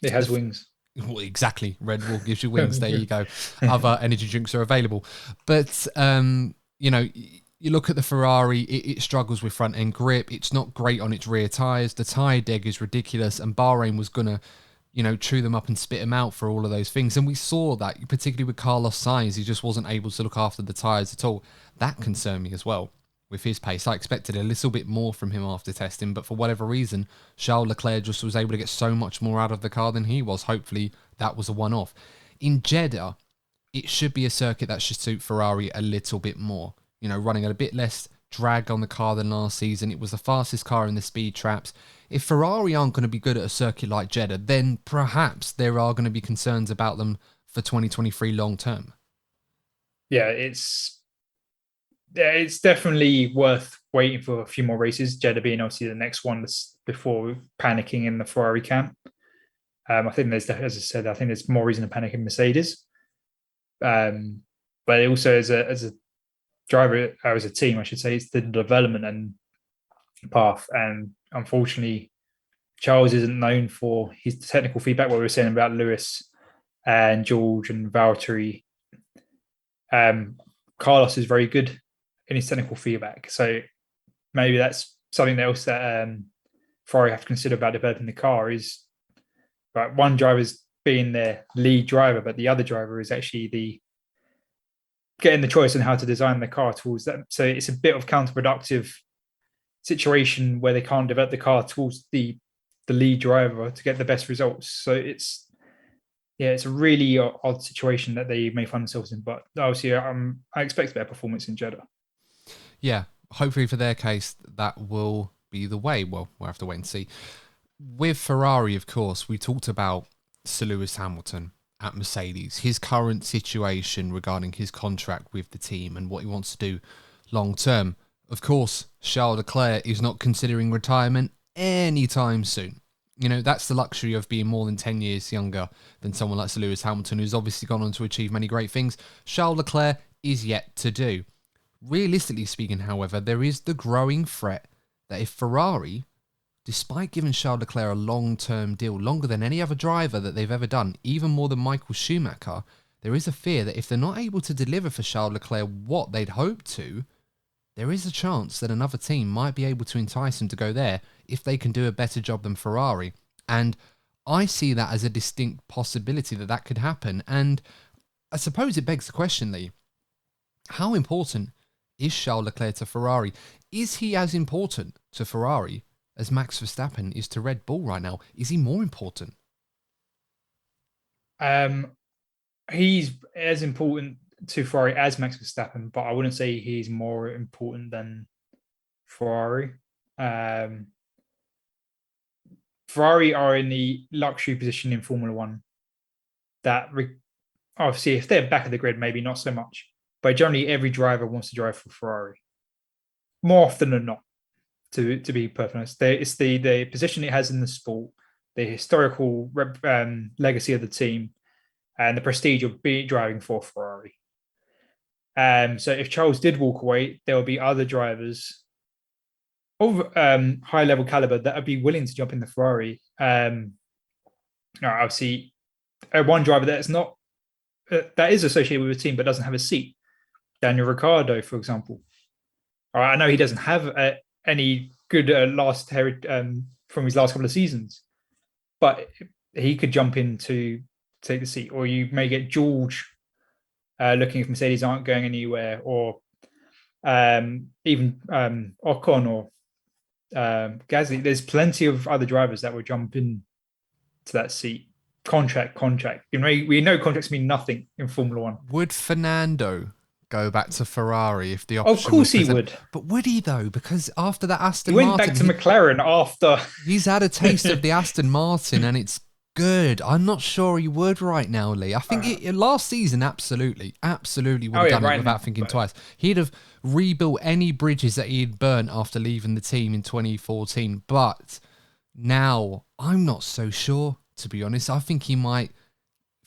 It has wings. Well, exactly. Red Bull gives you wings. There you go. Other energy drinks are available. But, you look at the Ferrari, it struggles with front end grip. It's not great on its rear tyres. The tyre deg is ridiculous. And Bahrain was going to, chew them up and spit them out for all of those things. And we saw that, particularly with Carlos Sainz. He just wasn't able to look after the tyres at all. That concerned me as well with his pace. I expected a little bit more from him after testing, but for whatever reason, Charles Leclerc just was able to get so much more out of the car than he was. Hopefully, that was a one-off. In Jeddah, it should be a circuit that should suit Ferrari a little bit more. Running a bit less drag on the car than last season. It was the fastest car in the speed traps. If Ferrari aren't going to be good at a circuit like Jeddah, then perhaps there are going to be concerns about them for 2023 long term. Yeah, it's definitely worth waiting for a few more races. Jeddah being obviously the next one before panicking in the Ferrari camp. I think as I said, I think there's more reason to panic in Mercedes. But also as a driver, or as a team, I should say, it's the development and path. And unfortunately, Charles isn't known for his technical feedback. What we were saying about Lewis and George and Valtteri. Carlos is very good in his technical feedback. So maybe that's something else that Ferrari have to consider about developing the car is, right, one driver's being their lead driver, but the other driver is actually getting the choice on how to design the car towards them. So it's a bit of counterproductive situation where they can't develop the car towards the lead driver to get the best results. So it's a really odd situation that they may find themselves in. But obviously, I expect better performance in Jeddah. Yeah, hopefully for their case, that will be the way. Well, we'll have to wait and see. With Ferrari, of course, we talked about Sir Lewis Hamilton at Mercedes, his current situation regarding his contract with the team and what he wants to do long term. Of course, Charles Leclerc is not considering retirement anytime soon. You know, that's the luxury of being more than 10 years younger than someone like Sir Lewis Hamilton, who's obviously gone on to achieve many great things. Charles Leclerc is yet to do. Realistically speaking, however, there is the growing threat that if Ferrari, despite giving Charles Leclerc a long-term deal, longer than any other driver that they've ever done, even more than Michael Schumacher, there is a fear that if they're not able to deliver for Charles Leclerc what they'd hoped to, there is a chance that another team might be able to entice him to go there if they can do a better job than Ferrari. And I see that as a distinct possibility that that could happen. And I suppose it begs the question, Lee, how important is Charles Leclerc to Ferrari? Is he as important to Ferrari as Max Verstappen is to Red Bull right now? Is he more important? He's as important to Ferrari as Max Verstappen, but I wouldn't say he's more important than Ferrari. Ferrari are in the luxury position in Formula One that obviously if they're back of the grid, maybe not so much, but generally every driver wants to drive for Ferrari more often than not. To be perfectly honest, it's the position it has in the sport, the historical legacy of the team, and the prestige of driving for Ferrari. So if Charles did walk away, there will be other drivers of high level caliber that would be willing to jump in the Ferrari. Obviously, one driver that's not that is associated with a team but doesn't have a seat, Daniel Ricciardo, for example. I know he doesn't have any good from his last couple of seasons, but he could jump in to take the seat. Or you may get George looking if Mercedes aren't going anywhere, or even Ocon or Gasly. There's plenty of other drivers that would jump in to that seat. Contract. We know contracts mean nothing in Formula One. Would Fernando go back to Ferrari if the option of course he would. But would he though? Because after that Aston Martin... He went back to McLaren after... He's had a taste of the Aston Martin and it's good. I'm not sure he would right now, Lee. I think last season, absolutely would have done it without thinking twice. He'd have rebuilt any bridges that he had burnt after leaving the team in 2014. But now, I'm not so sure, to be honest. I think he might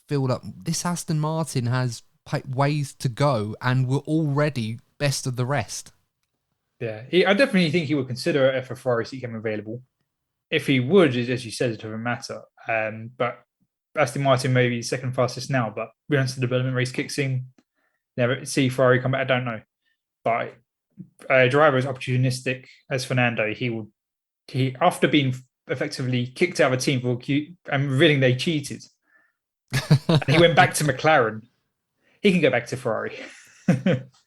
feel that this Aston Martin has ways to go and we're already best of the rest. Yeah, I definitely think he would consider it if a Ferrari seat came available. If he would, as you said, it doesn't matter. But Aston Martin may be second fastest now, but once the development race kicks in, never see Ferrari come back. I don't know. But a driver as opportunistic as Fernando, he after being effectively kicked out of a team and revealing they cheated, and he went back to McLaren. He can go back to Ferrari.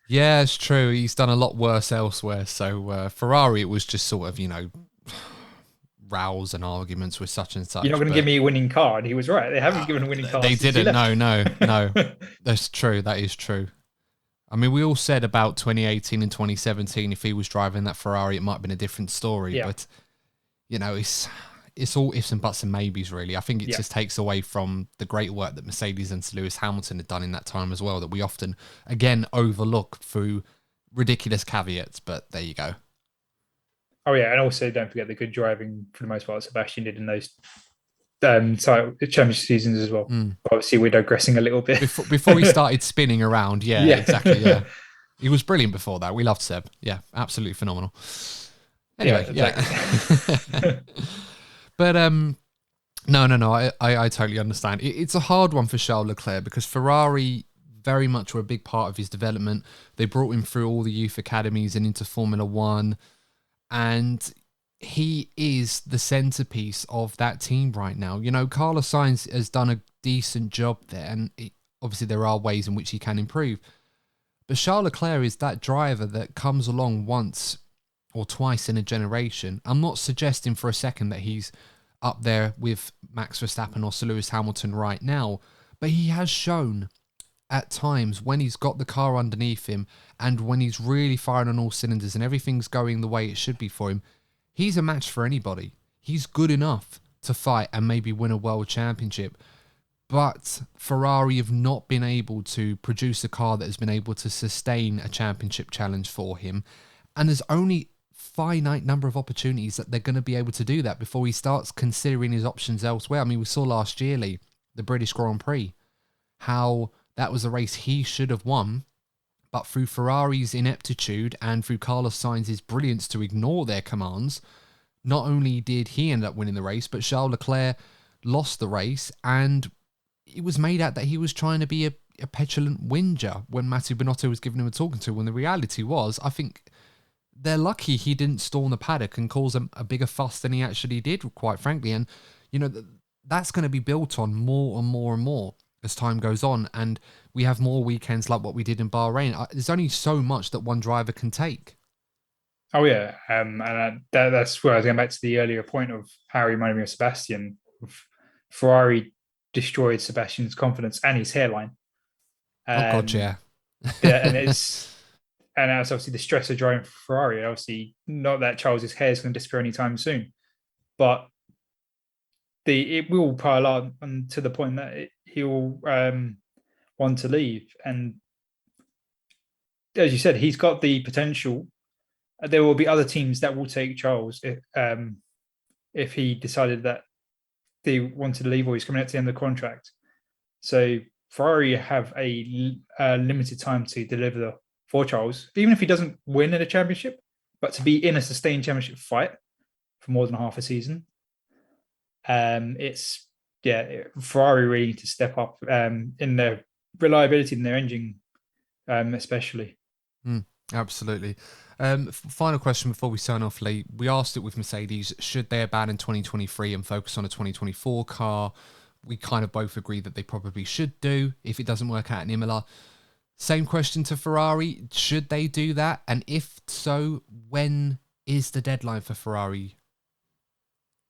Yeah, it's true. He's done a lot worse elsewhere. So Ferrari, it was just sort of, rows and arguments with such and such. You're not going to give me a winning car. And he was right. They haven't given a winning car. They didn't. No. That's true. That is true. I mean, we all said about 2018 and 2017, if he was driving that Ferrari, it might have been a different story. Yeah. But, it's all ifs and buts and maybes, really. I think it just takes away from the great work that Mercedes and Sir Lewis Hamilton had done in that time as well, that we often, again, overlook through ridiculous caveats. But there you go. Oh, yeah. And also, don't forget the good driving, for the most part, Sebastian did in those championship seasons as well. Obviously, we're digressing a little bit. Before he started spinning around. Yeah, exactly. Yeah. He was brilliant before that. We loved Seb. Yeah, absolutely phenomenal. Anyway, yeah. But no, I totally understand. It's a hard one for Charles Leclerc because Ferrari very much were a big part of his development. They brought him through all the youth academies and into Formula One, and he is the centerpiece of that team right now. Carlos Sainz has done a decent job there, and obviously there are ways in which he can improve. But Charles Leclerc is that driver that comes along once or twice in a generation. I'm not suggesting for a second that he's up there with Max Verstappen or Sir Lewis Hamilton right now, but he has shown at times when he's got the car underneath him and when he's really firing on all cylinders and everything's going the way it should be for him, he's a match for anybody. He's good enough to fight and maybe win a world championship. But Ferrari have not been able to produce a car that has been able to sustain a championship challenge for him. And there's only finite number of opportunities that they're going to be able to do that before he starts considering his options elsewhere. I mean, we saw last year, Lee, the British Grand Prix, how that was a race he should have won, but through Ferrari's ineptitude and through Carlos Sainz's brilliance to ignore their commands, not only did he end up winning the race, but Charles Leclerc lost the race, and it was made out that he was trying to be a petulant whinger when Matthew Binotto was giving him a talking to, when the reality was, I think they're lucky he didn't storm the paddock and cause a bigger fuss than he actually did, quite frankly. And, you know, that's going to be built on more and more and more as time goes on, and we have more weekends like what we did in Bahrain. There's only so much that one driver can take. Oh yeah, that's where I was going back to the earlier point of how he reminded me of Sebastian. Ferrari destroyed Sebastian's confidence and his hairline. Oh God, yeah. Yeah, and that's obviously the stress of driving for Ferrari. Obviously, not that Charles's hair is going to disappear anytime soon, but it will pile on to the point that he'll want to leave. And as you said, he's got the potential. There will be other teams that will take Charles if he decided that they wanted to leave or he's coming out to the end of the contract. So Ferrari have a limited time to deliver for Charles, even if he doesn't win in a championship, but to be in a sustained championship fight for more than half a season. Ferrari really need to step up in their reliability in their engine, especially. Absolutely. Final question before we sign off, Lee. We asked it with Mercedes, should they abandon 2023 and focus on a 2024 car? We kind of both agree that they probably should do if it doesn't work out in Imola. Same question to Ferrari. Should they do that? And if so, when is the deadline for Ferrari?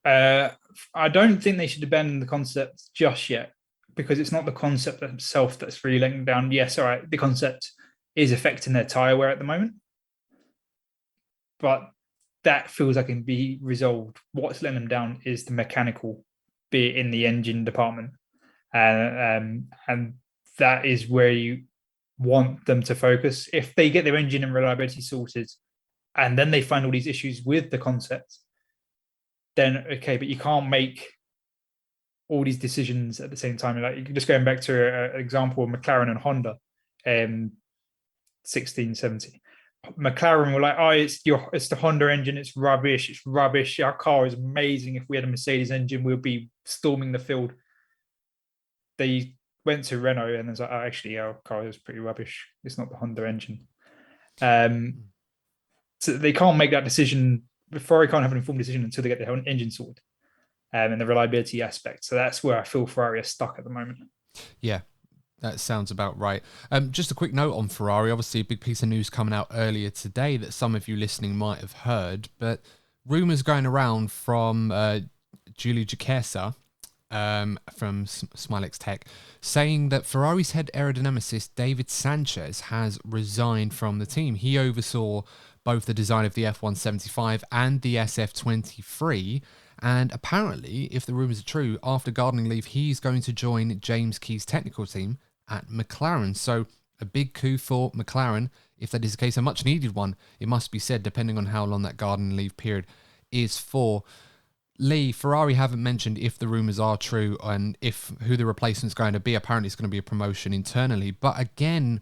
I don't think they should abandon the concept just yet, because it's not the concept itself that's really letting them down. Yes, all right, the concept is affecting their tyre wear at the moment, but that feels like it can be resolved. What's letting them down is the mechanical, be it in the engine department, and that is where you want them to focus. If they get their engine and reliability sorted, and then they find all these issues with the concept, then okay, but you can't make all these decisions at the same time. Like, just going back to an example of McLaren and Honda, 16, 17. McLaren were like, oh, it's the Honda engine, it's rubbish. Our car is amazing. If we had a Mercedes engine, we'd be storming the field. They went to Renault and it's like, oh, actually, our car is pretty rubbish. It's not the Honda engine. So they can't make that decision. Ferrari can't have an informed decision until they get their own engine sorted, and the reliability aspect. So that's where I feel Ferrari are stuck at the moment. Yeah, that sounds about right. Just a quick note on Ferrari. Obviously, a big piece of news coming out earlier today that some of you listening might have heard, but rumours going around from Giulio Giulietta from Smilex Tech, saying that Ferrari's head aerodynamicist David Sanchez has resigned from the team. He oversaw both the design of the F175 and the SF23, and apparently, if the rumours are true, after gardening leave, he's going to join James Key's technical team at McLaren. So a big coup for McLaren, if that is the case, a much needed one, it must be said, depending on how long that gardening leave period is for. Lee, Ferrari haven't mentioned if the rumours are true and who the replacement's going to be. Apparently it's going to be a promotion internally. But again,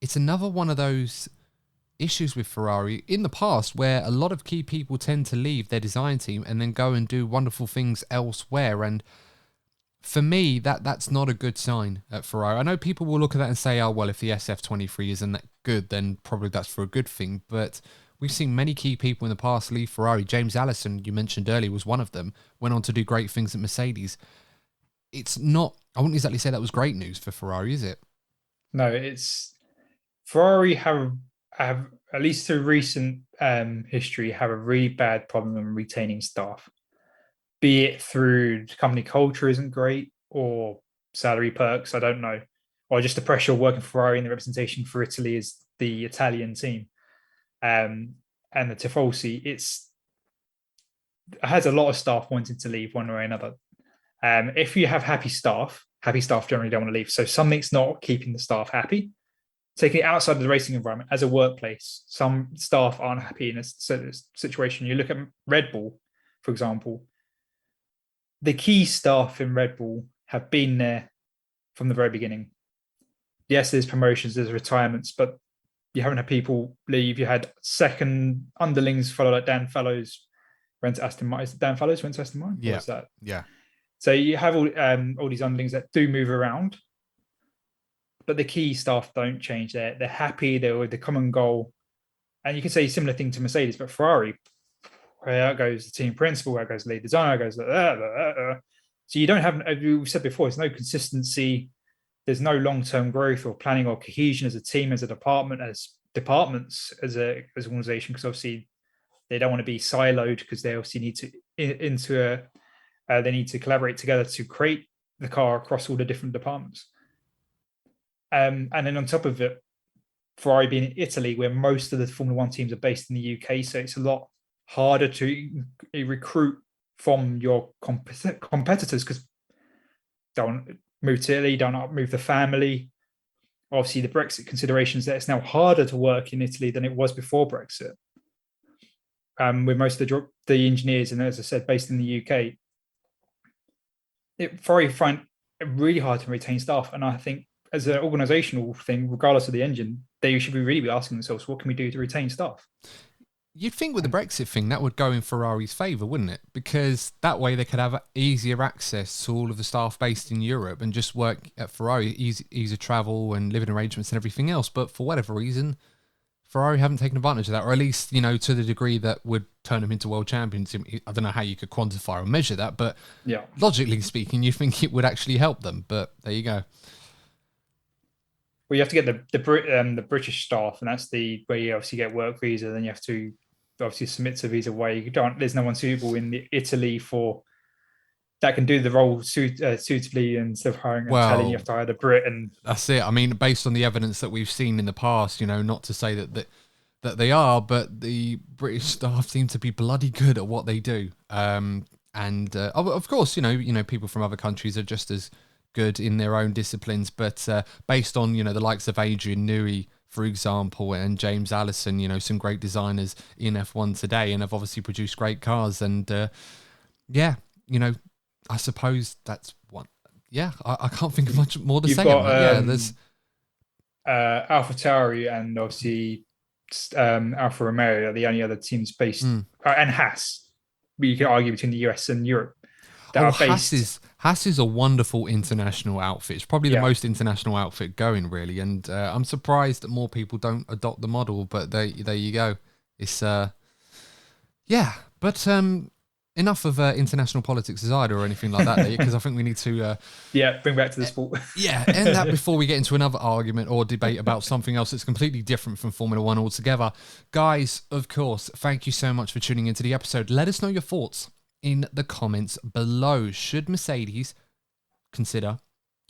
it's another one of those issues with Ferrari in the past where a lot of key people tend to leave their design team and then go and do wonderful things elsewhere. And for me, that's not a good sign at Ferrari. I know people will look at that and say, oh, well, if the SF23 isn't that good, then probably that's for a good thing. But we've seen many key people in the past leave Ferrari. James Allison, you mentioned earlier, was one of them, went on to do great things at Mercedes. It's not, I wouldn't exactly say that was great news for Ferrari, is it? No, it's Ferrari have at least through recent history, have a really bad problem in retaining staff, be it through company culture isn't great or salary perks, I don't know. or just the pressure of working for Ferrari and the representation for Italy as the Italian team. And the Tifosi, it has a lot of staff wanting to leave one way or another. If you have happy staff generally don't want to leave. So something's not keeping the staff happy. Taking it outside of the racing environment, as a workplace, some staff aren't happy in a situation. You look at Red Bull, for example. The key staff in Red Bull have been there from the very beginning. Yes, there's promotions, there's retirements, but you haven't had people leave. You had second underlings follow, like Dan Fallows went to Aston Martin. Is it Dan Fallows went to Aston Martin? Yeah. What's that? Yeah. So you have all these underlings that do move around, but the key staff don't change. They're happy. They're with the common goal. And you can say a similar thing to Mercedes, but Ferrari, where goes the team principal, where goes the lead designer, goes so you don't have, as we said before, there's no consistency. There's no long-term growth or planning or cohesion as a team, as a department, as departments, as an organization, because obviously they don't want to be siloed, because they obviously need to they need to collaborate together to create the car across all the different departments. And then on top of it, Ferrari being in Italy, where most of the Formula One teams are based in the UK, so it's a lot harder to recruit from your competitors, because don't move to Italy, don't move the family. Obviously, the Brexit considerations, that it's now harder to work in Italy than it was before Brexit. With most of the engineers, and as I said, based in the UK, Ferrari find it really hard to retain staff. And I think as an organizational thing, regardless of the engine, they should really be asking themselves, what can we do to retain staff? You'd think with the Brexit thing, that would go in Ferrari's favour, wouldn't it? Because that way they could have easier access to all of the staff based in Europe and just work at Ferrari, easier travel and living arrangements and everything else. But for whatever reason, Ferrari haven't taken advantage of that, or at least, to the degree that would turn them into world champions. I don't know how you could quantify or measure that, but logically speaking, you think it would actually help them. But there you go. Well, you have to get the British staff, and that's the where you obviously get work visa. Then you have to obviously submit to visa where you don't. There's no one suitable in Italy that can do the role suitably, instead of hiring an Italian, you have to hire the Brit. And that's it. I mean, based on the evidence that we've seen in the past, not to say that they are, but the British staff seem to be bloody good at what they do. And of course, people from other countries are just as good in their own disciplines, but based on the likes of Adrian Newey, for example, and James Allison, some great designers in F1 today, and have obviously produced great cars. And I suppose that's one. Yeah, I can't think of much more to say. There's AlphaTauri and obviously Alfa Romeo are the only other teams based, and Haas. You can argue between the US and Europe. Haas is a wonderful international outfit. It's probably the most international outfit going, really. And I'm surprised that more people don't adopt the model. But there you go. It's But enough of international politics as either or anything like that, because I think we need to bring back to the sport. End that before we get into another argument or debate about something else that's completely different from Formula One altogether. Guys, of course, thank you so much for tuning into the episode. Let us know your thoughts in the comments below. Should Mercedes consider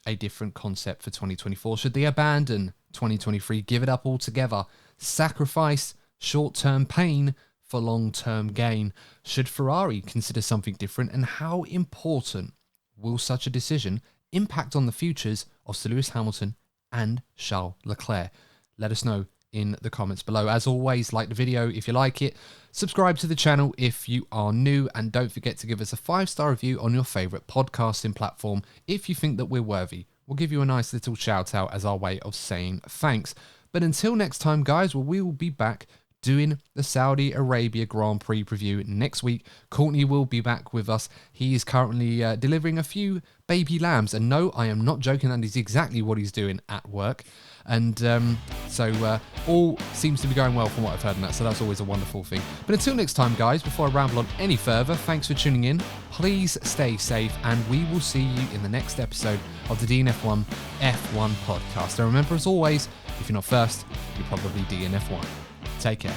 a different concept for 2024? Should they abandon 2023, give it up altogether, sacrifice short-term pain for long-term gain? Should Ferrari consider something different, and how important will such a decision impact on the futures of Sir Lewis Hamilton and Charles Leclerc? Let us know in the comments below. As always, like the video if you like it, subscribe to the channel if you are new, and don't forget to give us a 5-star review on your favourite podcasting platform if you think that we're worthy. We'll give you a nice little shout out as our way of saying thanks. But until next time, guys, we will be back doing the Saudi Arabia Grand Prix preview next week. Courtney will be back with us. He is currently delivering a few baby lambs, and no, I am not joking, that is exactly what he's doing at work. And so all seems to be going well from what I've heard in that, so that's always a wonderful thing. But until next time, guys, before I ramble on any further, thanks for tuning in. Please stay safe, and we will see you in the next episode of the DNF1 F1 podcast. And remember, as always, if you're not first, you're probably DNF1. Take care.